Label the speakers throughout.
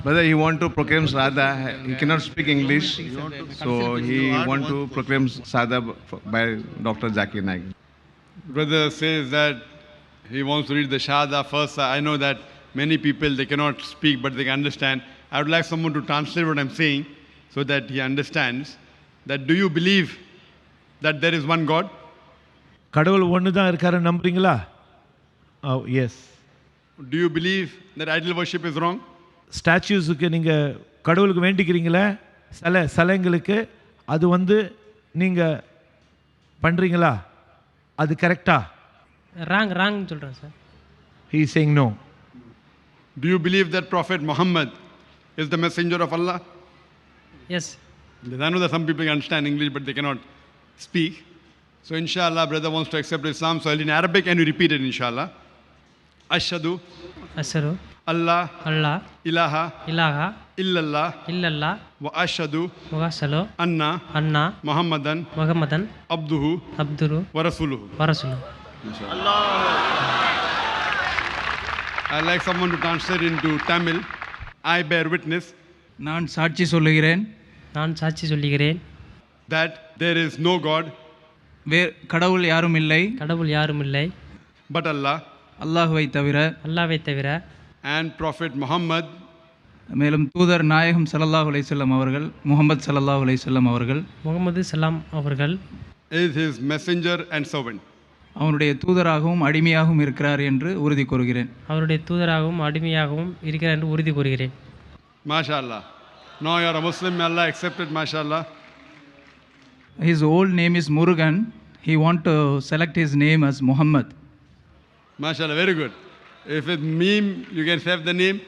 Speaker 1: Brother, he want to proclaim Sadha. He cannot speak English, so he want to proclaim Sadha by Dr. Zakir Naik.
Speaker 2: Brother says that he wants to read the Shahada first. I know that many people, they cannot speak, but they can understand. I would like someone to translate what I'm saying so that he understands. That do you believe that there is one God?
Speaker 3: கடவுள் ஒன்று தான் இருக்காரு நம்புறீங்களா? Yes.
Speaker 2: Do you believe that idol worship is wrong?
Speaker 3: ஸ்டாச்சுஸுக்கு நீங்கள் கடவுளுக்கு வேண்டிக்கிறீங்களே சிலைங்களுக்கு அது நீங்கள் பண்ணுறீங்களா? அது கரெக்டா?
Speaker 4: ராங் சொல்கிறேன் sir.
Speaker 3: He is saying no.
Speaker 2: Do you believe that Prophet Muhammad is the messenger of Allah?
Speaker 4: Yes.
Speaker 2: I know that some people can understand English but they cannot speak. So inshallah, brother wants to accept Islam. So I'll in Arabic and you repeat it inshallah. Ashhadu Allah ilaha illallah wa ashhadu anna Muhammadan abduhu wa rasuluhu. I'd like someone to translate into Tamil. I bear witness.
Speaker 5: நான் சாட்சி சொல்லுகிறேன்
Speaker 2: that there is no God.
Speaker 5: கடவுள் யாரும் இல்லை
Speaker 2: but Allah.
Speaker 5: அல்லாஹ்வை தவிர
Speaker 2: and Prophet Muhammad.
Speaker 5: மேலும் தூதர் நாயகம் ஸல்லல்லாஹு அலைஹி வஸல்லம் அவர்கள் முஹம்மது ஸல்லல்லாஹு அலைஹி வஸல்லம் அவர்கள்
Speaker 2: is his messenger and servant.
Speaker 5: அவருடைய தூதராகவும் அடிமையாகவும் இருக்கிறார் என்று உறுதி கூறுகிறேன்.
Speaker 2: MashaAllah. Now you are a Muslim, may Allah accept it, MashaAllah.
Speaker 5: His old name is Murugan. He want to select his name as Muhammad.
Speaker 2: MashaAllah, very good. If it's meme, you can save the name.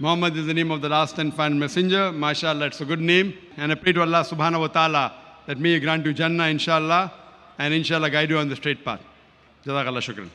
Speaker 2: Muhammad is the name of the last and final messenger. MashaAllah, it's a good name. And I pray to Allah subhanahu wa ta'ala that may He grant you Jannah, inshallah, and inshallah guide you on the straight path. Jazakallah shukran.